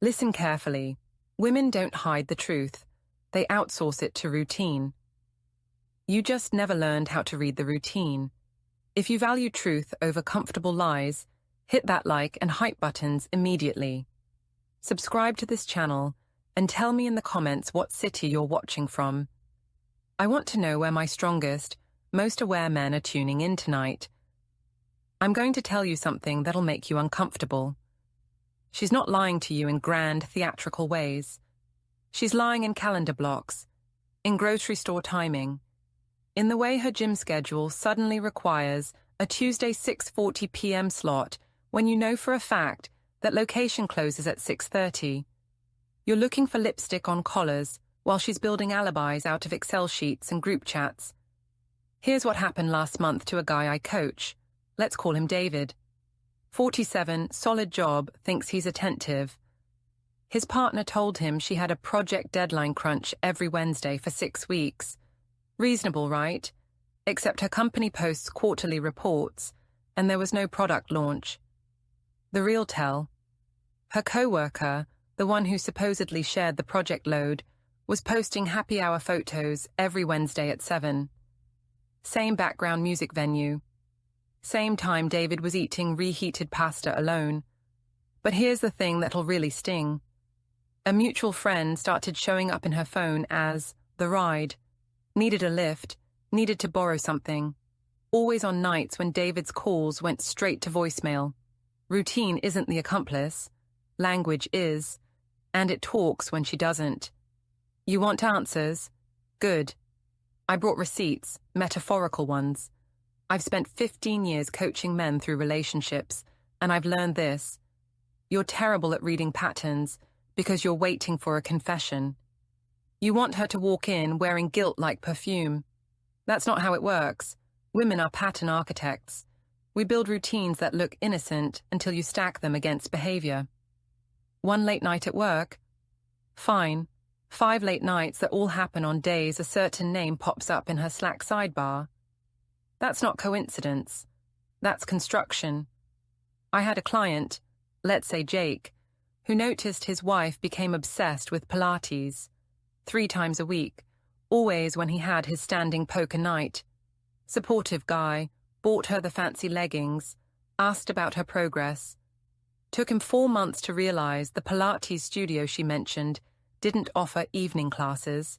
Listen carefully. Women don't hide the truth. They outsource it to routine. You just never learned how to read the routine. If you value truth over comfortable lies, hit that like and hype buttons immediately. Subscribe to this channel and tell me in the comments what city you're watching from. I want to know where my strongest, most aware men are tuning in tonight. I'm going to tell you something that'll make you uncomfortable. She's not lying to you in grand, theatrical ways. She's lying in calendar blocks, in grocery store timing, in the way her gym schedule suddenly requires a Tuesday 6:40 p.m. slot when you know for a fact that location closes at 6:30. You're looking for lipstick on collars while she's building alibis out of Excel sheets and group chats. Here's what happened last month to a guy I coach. Let's call him David. 47, solid job, thinks he's attentive. His partner told him she had a project deadline crunch every Wednesday for 6 weeks. Reasonable, right? Except her company posts quarterly reports, and there was no product launch. The real tell. Her co-worker, the one who supposedly shared the project load, was posting happy hour photos every Wednesday at 7. Same background music venue. Same time David was eating reheated pasta alone. But here's the thing that'll really sting. A mutual friend started showing up in her phone as the ride. Needed a lift, needed to borrow something. Always on nights when David's calls went straight to voicemail. Routine isn't the accomplice. Language is. And it talks when she doesn't. You want answers? Good. I brought receipts, metaphorical ones. I've spent 15 years coaching men through relationships, and I've learned this. You're terrible at reading patterns because you're waiting for a confession. You want her to walk in wearing guilt like perfume. That's not how it works. Women are pattern architects. We build routines that look innocent until you stack them against behavior. 1 late night at work? Fine. 5 late nights that all happen on days a certain name pops up in her Slack sidebar. That's not coincidence. That's construction. I had a client, let's say Jake, who noticed his wife became obsessed with Pilates. 3 times a week, always when he had his standing poker night. Supportive guy, bought her the fancy leggings, asked about her progress. Took him 4 months to realize the Pilates studio she mentioned didn't offer evening classes.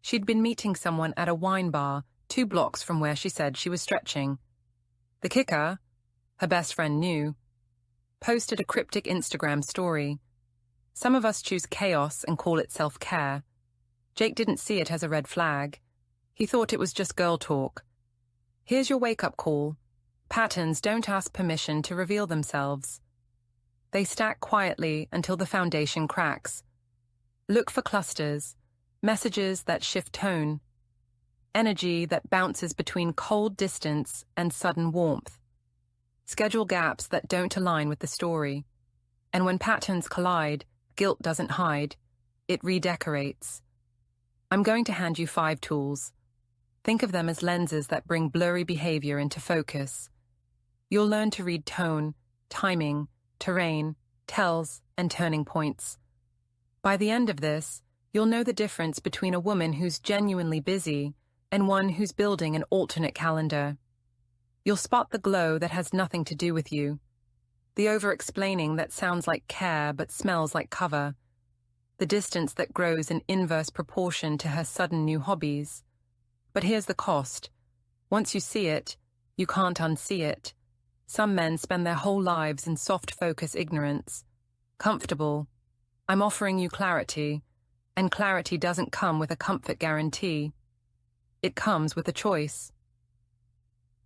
She'd been meeting someone at a wine bar 2 blocks from where she said she was stretching. The kicker, her best friend knew, posted a cryptic Instagram story. Some of us choose chaos and call it self-care. Jake didn't see it as a red flag. He thought it was just girl talk. Here's your wake-up call. Patterns don't ask permission to reveal themselves. They stack quietly until the foundation cracks. Look for clusters, messages that shift tone, energy that bounces between cold distance and sudden warmth. Schedule gaps that don't align with the story. And when patterns collide, guilt doesn't hide, it redecorates. I'm going to hand you 5 tools. Think of them as lenses that bring blurry behavior into focus. You'll learn to read tone, timing, terrain, tells, and turning points. By the end of this, you'll know the difference between a woman who's genuinely busy and one who's building an alternate calendar. You'll spot the glow that has nothing to do with you, the over-explaining that sounds like care but smells like cover, the distance that grows in inverse proportion to her sudden new hobbies. But here's the cost. Once you see it, you can't unsee it. Some men spend their whole lives in soft focus ignorance. Comfortable. I'm offering you clarity, and clarity doesn't come with a comfort guarantee. It comes with a choice.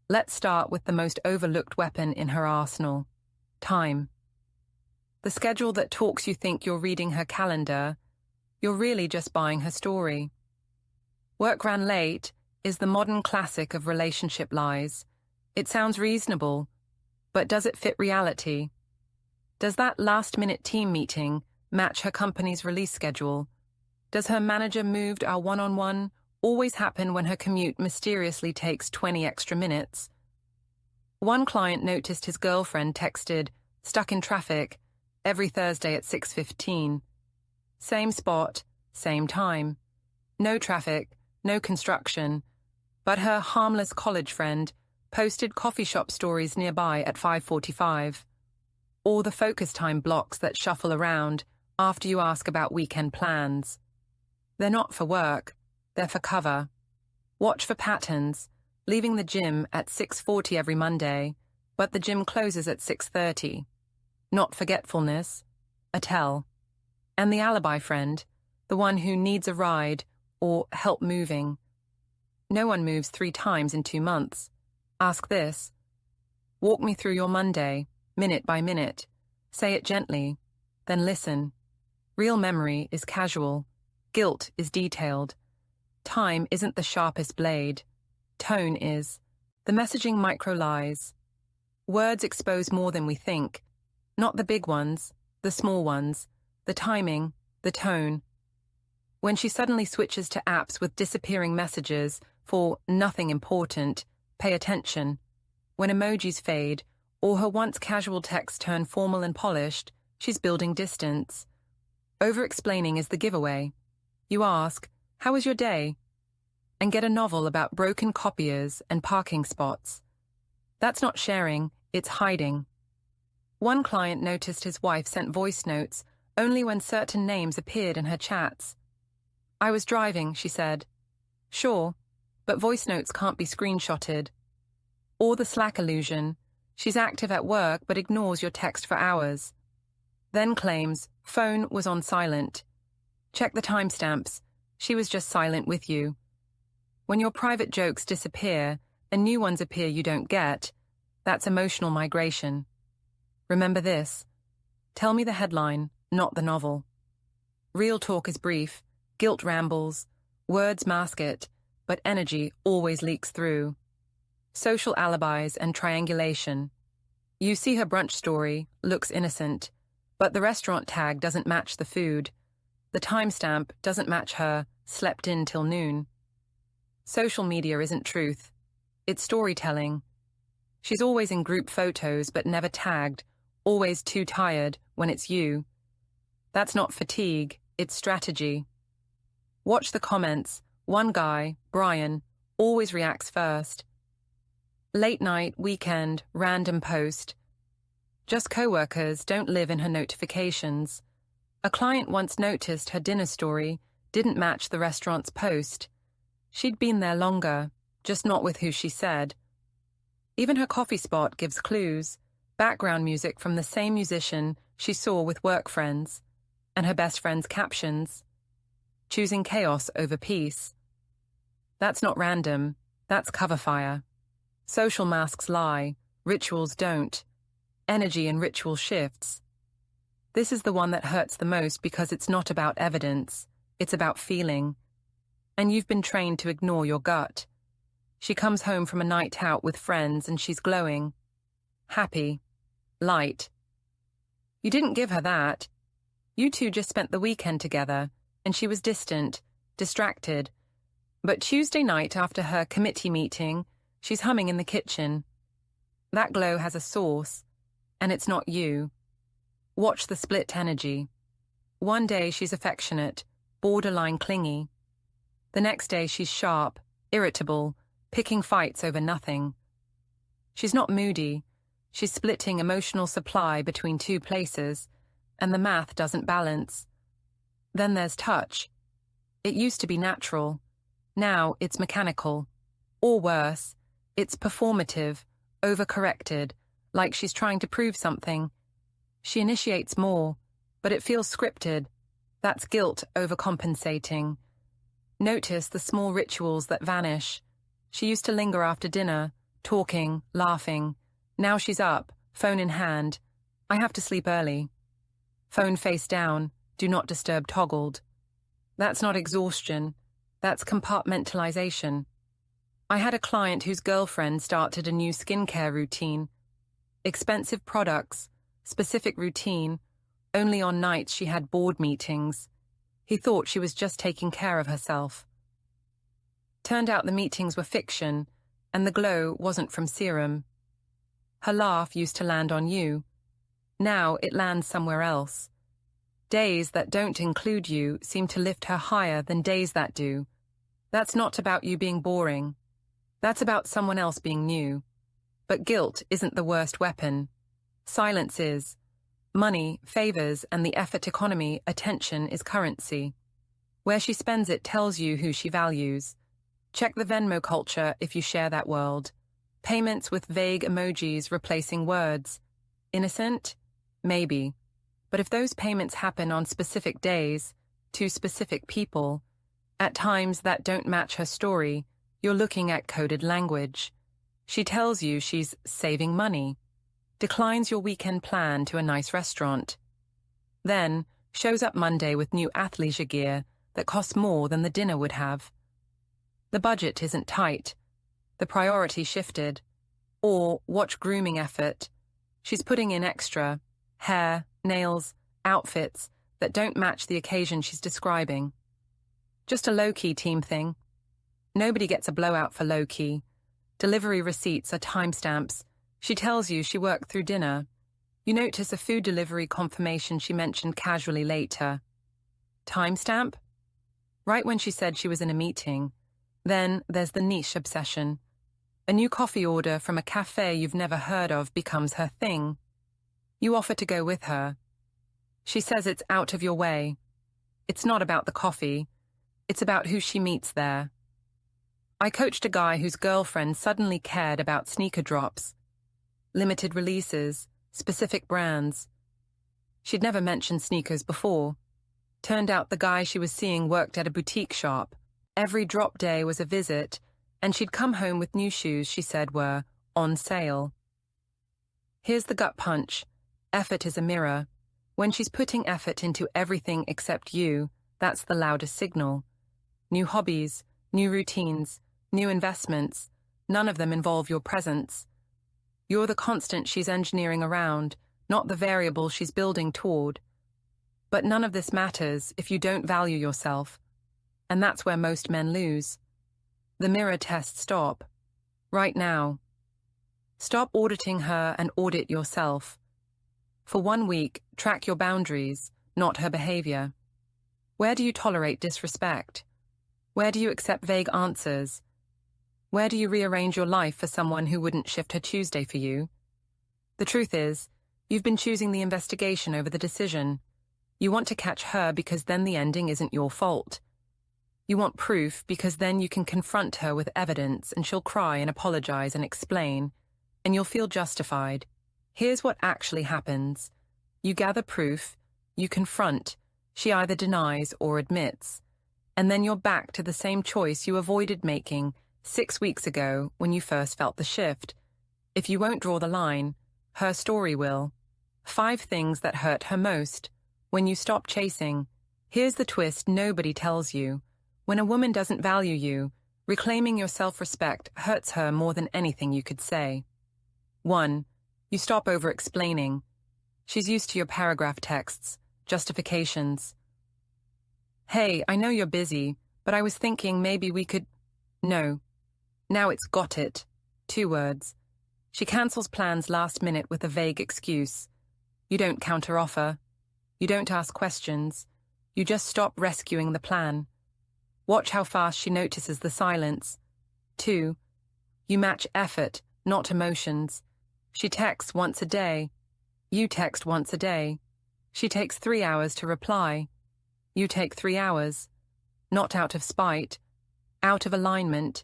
Let's start with the most overlooked weapon in her arsenal, time. The schedule that talks you think you're reading her calendar, you're really just buying her story. Work ran late is the modern classic of relationship lies. It sounds reasonable, but does it fit reality? Does that last-minute team meeting match her company's release schedule? Does her manager moved our one-on-one always happen when her commute mysteriously takes 20 extra minutes? One client noticed his girlfriend texted, "Stuck in traffic," every Thursday at 6:15. Same spot, same time. No traffic, no construction. But her harmless college friend posted coffee shop stories nearby at 5:45. Or the focus time blocks that shuffle around after you ask about weekend plans. They're not for work, they're for cover. Watch for patterns, leaving the gym at 6:40 every Monday, but the gym closes at 6:30. Not forgetfulness, a tell. And the alibi friend, the one who needs a ride or help moving. No one moves 3 times in 2 months. Ask this. Walk me through your Monday, minute by minute. Say it gently, then listen. Real memory is casual. Guilt is detailed. Time isn't the sharpest blade. Tone is. The messaging micro-lies. Words expose more than we think. Not the big ones, the small ones, the timing, the tone. When she suddenly switches to apps with disappearing messages for nothing important, pay attention. When emojis fade, or her once casual texts turn formal and polished, she's building distance. Over-explaining is the giveaway. You ask, "How was your day?" and get a novel about broken copiers and parking spots. That's not sharing, it's hiding. One client noticed his wife sent voice notes only when certain names appeared in her chats. "I was driving," she said. "Sure, but voice notes can't be screenshotted." Or the Slack illusion. She's active at work but ignores your text for hours. Then claims, "Phone was on silent." Check the timestamps. She was just silent with you. When your private jokes disappear and new ones appear you don't get, that's emotional migration. Remember this. Tell me the headline, not the novel. Real talk is brief, guilt rambles, words mask it, but energy always leaks through. Social alibis and triangulation. You see her brunch story, looks innocent, but the restaurant tag doesn't match the food. The timestamp doesn't match her slept in till noon. Social media isn't truth. It's storytelling. She's always in group photos but never tagged, always too tired when it's you. That's not fatigue, it's strategy. Watch the comments. One guy, Brian, always reacts first. Late night, weekend, random post. Just coworkers don't live in her notifications. A client once noticed her dinner story didn't match the restaurant's post. She'd been there longer, just not with who she said. Even her coffee spot gives clues, background music from the same musician she saw with work friends, and her best friend's captions. Choosing chaos over peace. That's not random, that's cover fire. Social masks lie, rituals don't. Energy in ritual shifts. This is the one that hurts the most because it's not about evidence, it's about feeling. And you've been trained to ignore your gut. She comes home from a night out with friends and she's glowing. Happy. Light. You didn't give her that. You two just spent the weekend together, and she was distant, distracted. But Tuesday night after her committee meeting, she's humming in the kitchen. That glow has a source, and it's not you. Watch the split energy. One day she's affectionate, borderline clingy. The next day she's sharp, irritable, picking fights over nothing. She's not moody. She's splitting emotional supply between 2 places, and the math doesn't balance. Then there's touch. It used to be natural. Now it's mechanical. Or worse, it's performative, overcorrected, like she's trying to prove something. She initiates more, but it feels scripted. That's guilt overcompensating. Notice the small rituals that vanish. She used to linger after dinner, talking, laughing. Now she's up, phone in hand. I have to sleep early. Phone face down, do not disturb toggled. That's not exhaustion. That's compartmentalization. I had a client whose girlfriend started a new skincare routine. Expensive products, specific routine, only on nights she had board meetings. He thought she was just taking care of herself. Turned out the meetings were fiction, and the glow wasn't from serum. Her laugh used to land on you. Now it lands somewhere else. Days that don't include you seem to lift her higher than days that do. That's not about you being boring. That's about someone else being new. But guilt isn't the worst weapon. Silence is. Money, favors, and the effort economy, attention is currency. Where she spends it tells you who she values. Check the Venmo culture if you share that world. Payments with vague emojis replacing words. Innocent? Maybe. But if those payments happen on specific days, to specific people, at times that don't match her story, you're looking at coded language. She tells you she's saving money, declines your weekend plan to a nice restaurant, then shows up Monday with new athleisure gear that costs more than the dinner would have. The budget isn't tight. The priority shifted. Or watch grooming effort. She's putting in extra, hair, nails, outfits that don't match the occasion she's describing. Just a low-key team thing. Nobody gets a blowout for low-key. Delivery receipts are timestamps. She tells you she worked through dinner. You notice a food delivery confirmation she mentioned casually later. Timestamp? Right when she said she was in a meeting. Then there's the niche obsession. A new coffee order from a cafe you've never heard of becomes her thing. You offer to go with her. She says it's out of your way. It's not about the coffee. It's about who she meets there. I coached a guy whose girlfriend suddenly cared about sneaker drops, limited releases, specific brands. She'd never mentioned sneakers before. Turned out the guy she was seeing worked at a boutique shop. Every drop day was a visit, and she'd come home with new shoes she said were on sale. Here's the gut punch. Effort is a mirror. When she's putting effort into everything except you, that's the loudest signal. New hobbies, new routines, new investments, none of them involve your presence. You're the constant she's engineering around, not the variable she's building toward. But none of this matters if you don't value yourself. And that's where most men lose. The mirror test stop. Right now. Stop auditing her and audit yourself. For 1 week, track your boundaries, not her behavior. Where do you tolerate disrespect? Where do you accept vague answers? Where do you rearrange your life for someone who wouldn't shift her Tuesday for you? The truth is, you've been choosing the investigation over the decision. You want to catch her because then the ending isn't your fault. You want proof because then you can confront her with evidence and she'll cry and apologize and explain, and you'll feel justified. Here's what actually happens. You gather proof, you confront, she either denies or admits, and then you're back to the same choice you avoided making 6 weeks ago when you first felt the shift. If you won't draw the line, her story will. 5 things that hurt her most. When you stop chasing. Here's the twist nobody tells you. When a woman doesn't value you, reclaiming your self-respect hurts her more than anything you could say. 1. You stop over-explaining. She's used to your paragraph texts, justifications. Hey, I know you're busy, but I was thinking maybe we could... No. Now it's got it. 2 words. She cancels plans last minute with a vague excuse. You don't counter-offer. You don't ask questions. You just stop rescuing the plan. Watch how fast she notices the silence. 2. You match effort, not emotions. She texts once a day. You text once a day. She takes 3 hours to reply. You take 3 hours. Not out of spite. Out of alignment.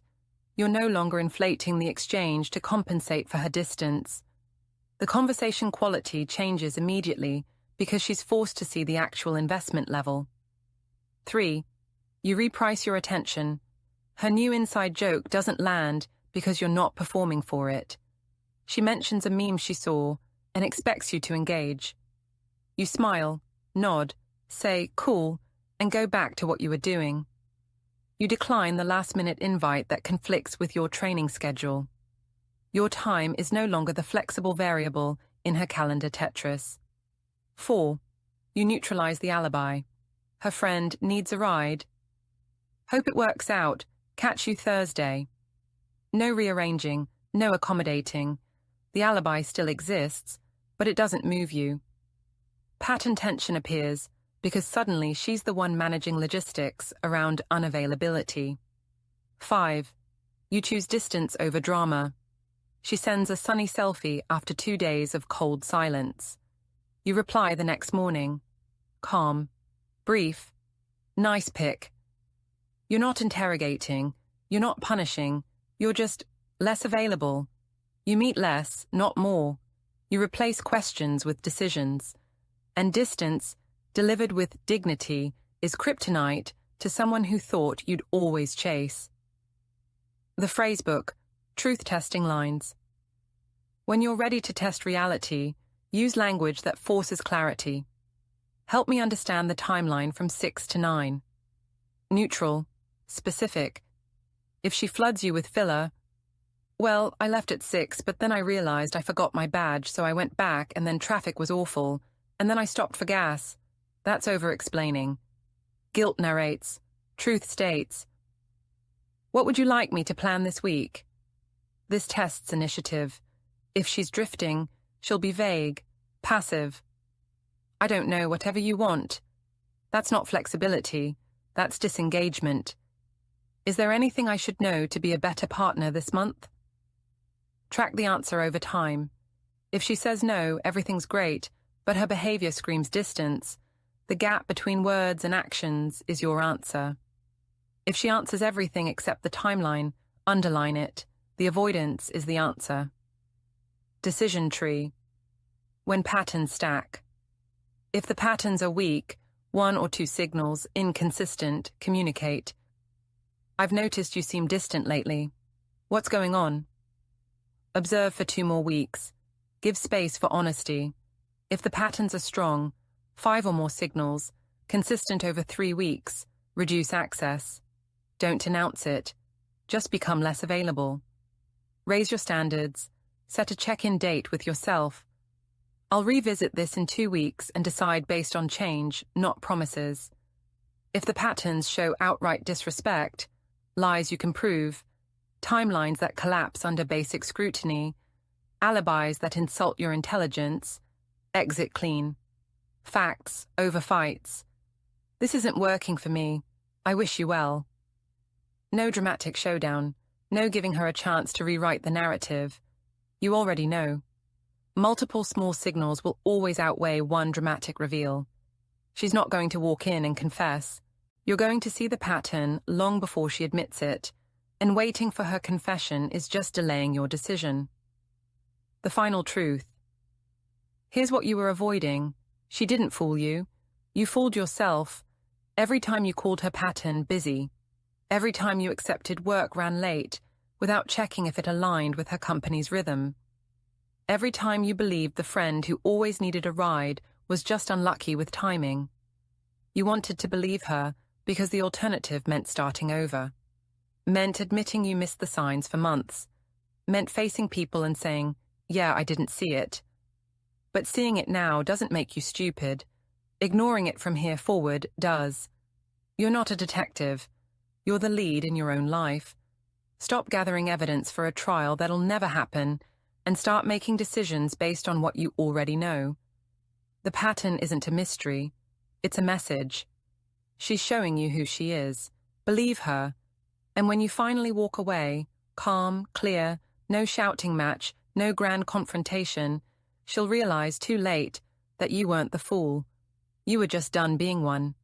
You're no longer inflating the exchange to compensate for her distance. The conversation quality changes immediately because she's forced to see the actual investment level. 3. You reprice your attention. Her new inside joke doesn't land because you're not performing for it. She mentions a meme she saw and expects you to engage. You smile, nod, say, cool, and go back to what you were doing. You decline the last-minute invite that conflicts with your training schedule. Your time is no longer the flexible variable in her calendar Tetris. 4. You neutralize the alibi. Her friend needs a ride. Hope it works out. Catch you Thursday. No rearranging, no accommodating. The alibi still exists, but it doesn't move you. Pattern tension appears because suddenly she's the one managing logistics around unavailability. 5. You choose distance over drama. She sends a sunny selfie after 2 days of cold silence. You reply the next morning. Calm. Brief. Nice pic. You're not interrogating. You're not punishing. You're just less available. You meet less, not more. You replace questions with decisions. And distance, delivered with dignity, is kryptonite to someone who thought you'd always chase. The phrasebook, truth-testing lines. When you're ready to test reality, use language that forces clarity. Help me understand the timeline from 6 to 9. Neutral, specific. If she floods you with filler, well, I left at 6, but then I realized I forgot my badge, so I went back, and then traffic was awful, and then I stopped for gas. That's over-explaining. Guilt narrates. Truth states. What would you like me to plan this week? This tests initiative. If she's drifting, she'll be vague, passive. I don't know, whatever you want. That's not flexibility. That's disengagement. Is there anything I should know to be a better partner this month? Track the answer over time. If she says no, everything's great, but her behavior screams distance, the gap between words and actions is your answer. If she answers everything except the timeline, underline it. The avoidance is the answer. Decision tree. When patterns stack. If the patterns are weak, 1 or 2 signals, inconsistent, communicate. I've noticed you seem distant lately. What's going on? Observe for 2 more weeks. Give space for honesty. If the patterns are strong, 5 or more signals, consistent over 3 weeks, reduce access. Don't announce it. Just become less available. Raise your standards. Set a check-in date with yourself. I'll revisit this in 2 weeks and decide based on change, not promises. If the patterns show outright disrespect, lies you can prove, timelines that collapse under basic scrutiny, alibis that insult your intelligence, exit clean. Facts over fights. This isn't working for me. I wish you well. No dramatic showdown. No giving her a chance to rewrite the narrative. You already know. Multiple small signals will always outweigh one dramatic reveal. She's not going to walk in and confess. You're going to see the pattern long before she admits it, and waiting for her confession is just delaying your decision. The final truth. Here's what you were avoiding. She didn't fool you. You fooled yourself. Every time you called her pattern busy. Every time you accepted work ran late, without checking if it aligned with her company's rhythm. Every time you believed the friend who always needed a ride was just unlucky with timing. You wanted to believe her because the alternative meant starting over. Meant admitting you missed the signs for months. Meant facing people and saying, yeah, I didn't see it. But seeing it now doesn't make you stupid. Ignoring it from here forward does. You're not a detective. You're the lead in your own life. Stop gathering evidence for a trial that'll never happen and start making decisions based on what you already know. The pattern isn't a mystery. It's a message. She's showing you who she is. Believe her. And when you finally walk away, calm, clear, no shouting match, no grand confrontation, she'll realize too late that you weren't the fool. You were just done being one.